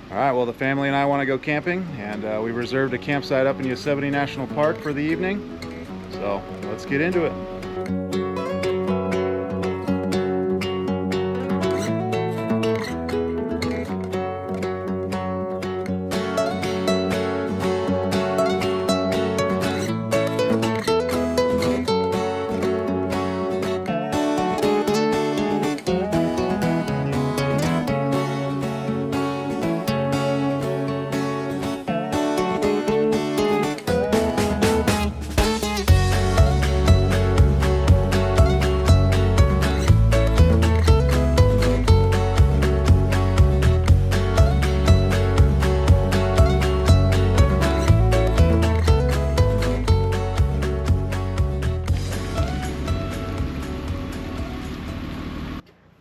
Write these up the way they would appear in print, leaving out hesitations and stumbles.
All right, well, the family and I want to go camping, and we reserved a campsite up in Yosemite National Park for the evening. So let's get into it.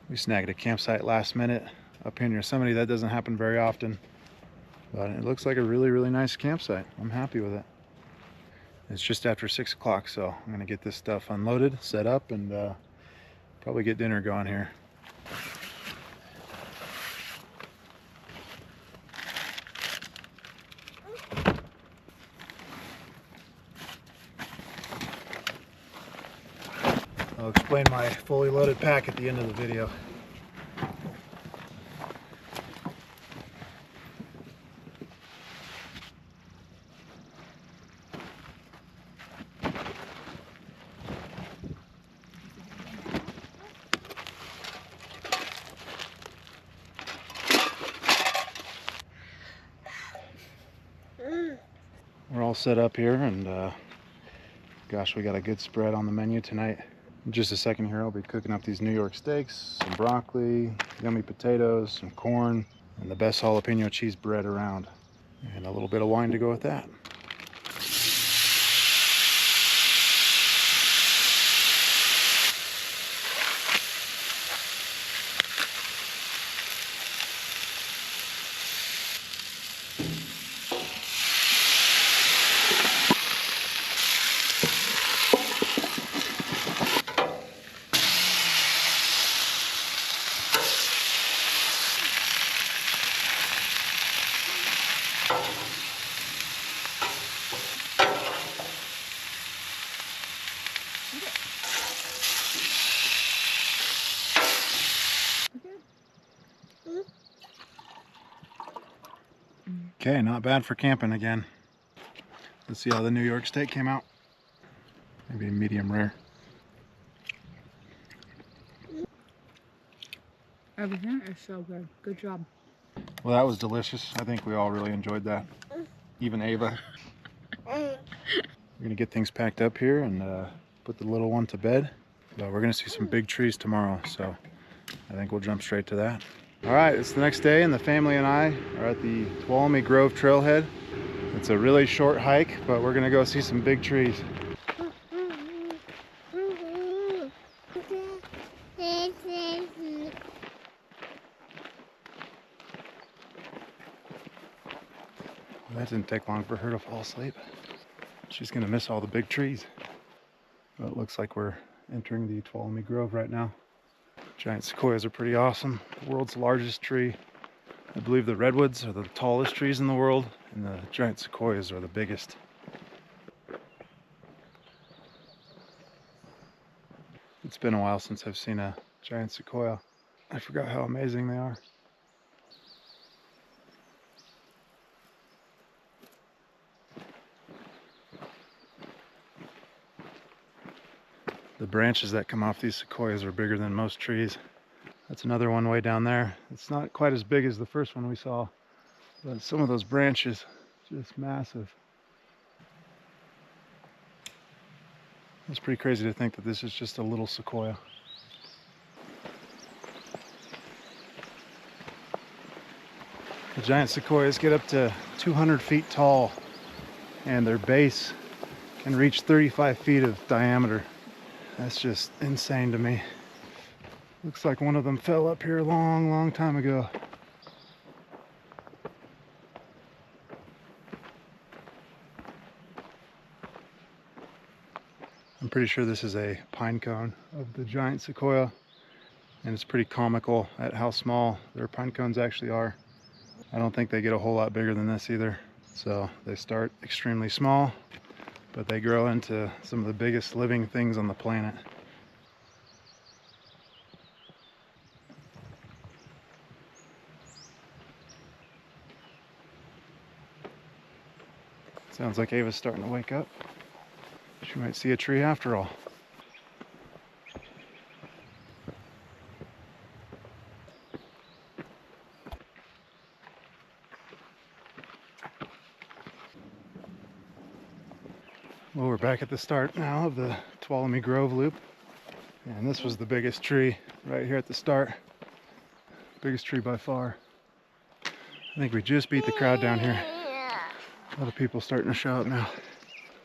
We snagged a campsite last minute up here in Yosemite. That doesn't happen very often, but it looks like a really nice campsite. I'm happy with it. It's just after 6 o'clock, so I'm gonna get this stuff unloaded, set up, and probably get dinner going here. I'll explain my fully loaded pack at the end of the video. We're all set up here, and gosh, we got a good spread on the menu tonight. In just a second here, I'll be cooking up these New York steaks, some broccoli, yummy potatoes, some corn, and the best jalapeno cheese bread around. And a little bit of wine to go with that. Okay, not bad for camping again. Let's see how the New York steak came out. Maybe medium rare. Everything is so good. Good job. Well, that was delicious. I think we all really enjoyed that. Even Ava. We're gonna get things packed up here and put the little one to bed. But we're gonna see some big trees tomorrow, so I think we'll jump straight to that. All right, it's the next day, and the family and I are at the Tuolumne Grove trailhead. It's a really short hike, but we're gonna go see some big trees. Well, that didn't take long for her to fall asleep. She's gonna miss all the big trees. Well, it looks like we're entering the Tuolumne Grove right now. Giant sequoias are pretty awesome. The world's largest tree. I believe the redwoods are the tallest trees in the world, and the giant sequoias are the biggest. It's been a while since I've seen a giant sequoia. I forgot how amazing they are. The branches that come off these sequoias are bigger than most trees. That's another one way down there. It's not quite as big as the first one we saw, but some of those branches, just massive. It's pretty crazy to think that this is just a little sequoia. The giant sequoias get up to 200 feet tall, and their base can reach 35 feet of diameter. That's just insane to me. Looks like one of them fell up here a long time ago. I'm pretty sure this is a pine cone of the giant sequoia, and it's pretty comical at how small their pine cones actually are. I don't think they get a whole lot bigger than this either. So they start extremely small, but they grow into some of the biggest living things on the planet. Sounds like Ava's starting to wake up. She might see a tree after all. Well, we're back at the start now of the Tuolumne Grove loop. And this was the biggest tree right here at the start. Biggest tree by far. I think we just beat the crowd down here. A lot of people starting to show up now.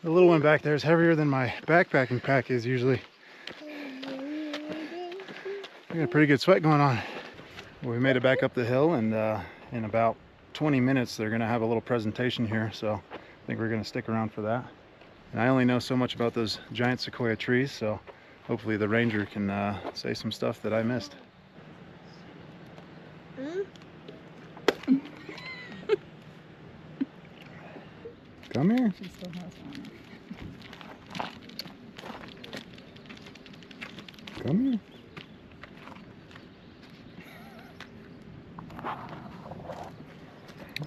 The little one back there is heavier than my backpacking pack is usually. We got a pretty good sweat going on. We made it back up the hill, and in about 20 minutes they're going to have a little presentation here, so I think we're going to stick around for that. And I only know so much about those giant sequoia trees, so hopefully the ranger can say some stuff that I missed. Come here. She still has one. Come here.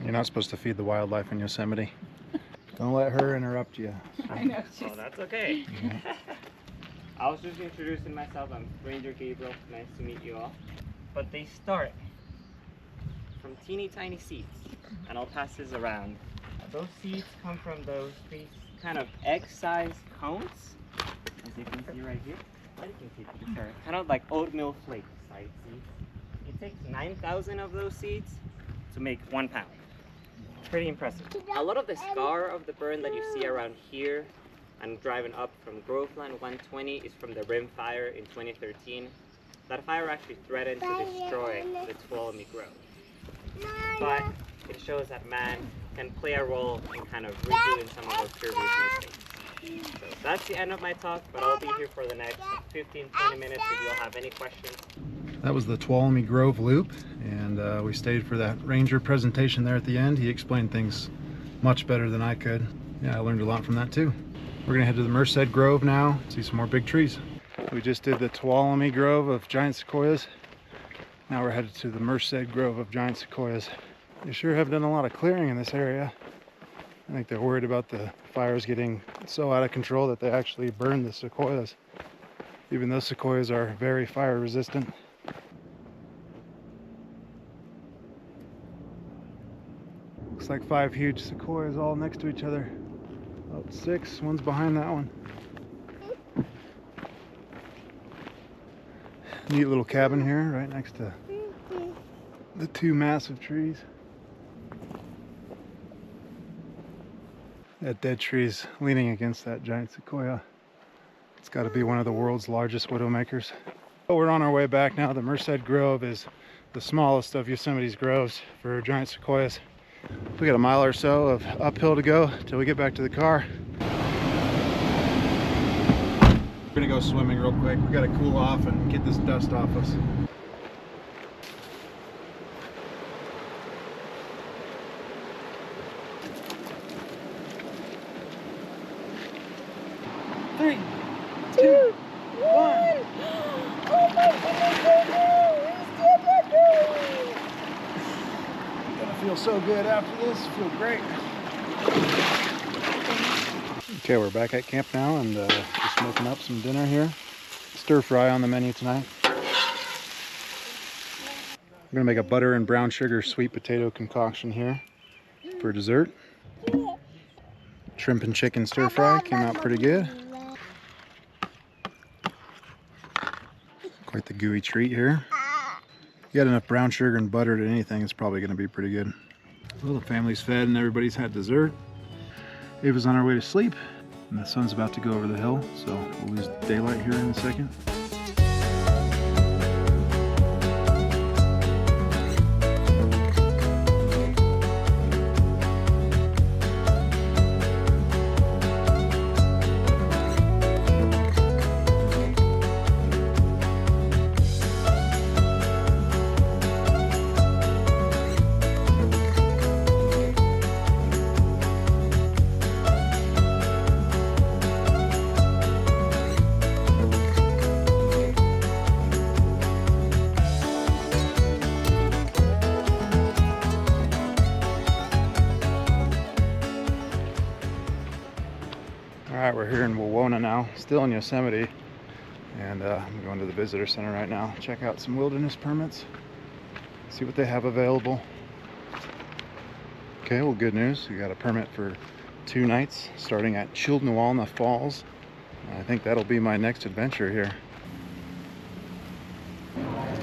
You're not supposed to feed the wildlife in Yosemite. Don't let her interrupt you. I know. Oh, that's okay. I was just introducing myself. I'm Ranger Gabriel. Nice to meet you all. But they start from teeny tiny seeds, and I'll pass this around. Those seeds come from those kind of egg-sized cones, as you can see right here. As you can see, these are kind of like oatmeal flake size seeds. It takes 9,000 of those seeds to make 1 pound. Pretty impressive. A lot of the scar of the burn that you see around here and driving up from Groveland 120 is from the rim fire in 2013. That fire actually threatened to destroy the Tuolumne Grove. But it shows that man can play a role in kind of redoing some of those previous mistakes. So that's the end of my talk, but I'll be here for the next 15-20 minutes if you'll have any questions. That was the Tuolumne Grove loop, and we stayed for that ranger presentation there at the end. He explained things much better than I could. Yeah, I learned a lot from that too. We're gonna head to the Merced Grove now, see some more big trees. We just did the Tuolumne Grove of Giant Sequoias. Now we're headed to the Merced Grove of Giant Sequoias. They sure have done a lot of clearing in this area. I think they're worried about the fires getting so out of control that they actually burned the sequoias. Even those sequoias are very fire resistant. Looks like 5 huge sequoias all next to each other. About 6, one's behind that one. Neat little cabin here right next to the 2 massive trees. That dead tree's leaning against that giant sequoia. It's got to be one of the world's largest widowmakers. But we're on our way back now. The Merced Grove is the smallest of Yosemite's groves for giant sequoias. We got a mile or so of uphill to go till we get back to the car. We're gonna go swimming real quick. We gotta cool off and get this dust off us. Three, 2, 1. Oh my goodness, Gonna feel so good after this. Feel great. Okay, we're back at camp now, and just smoking up some dinner here. Stir fry on the menu tonight. We're gonna make a butter and brown sugar sweet potato concoction here for dessert. Shrimp and chicken stir fry came out pretty good. Quite the gooey treat here. You got enough brown sugar and butter to anything, it's probably gonna be pretty good. Well, the family's fed and everybody's had dessert. Ava's on our way to sleep, and the sun's about to go over the hill, so we'll lose daylight here in a second. Alright, we're here in Wawona now, still in Yosemite. And I'm going to the visitor center right now. Check out some wilderness permits. See what they have available. Okay, well, good news. We got a permit for 2 nights starting at Tuolumne Falls. I think that'll be my next adventure here.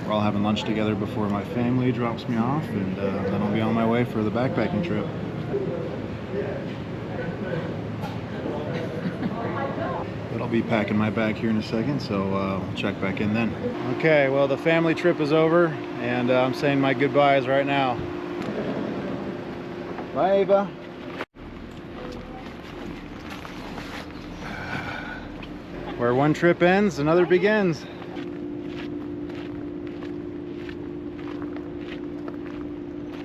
We're all having lunch together before my family drops me off, and then I'll be on my way for the backpacking trip. But I'll be packing my bag here in a second, so we'll check back in then. Okay, well, the family trip is over, and I'm saying my goodbyes right now. Bye, Ava. Where one trip ends, another begins.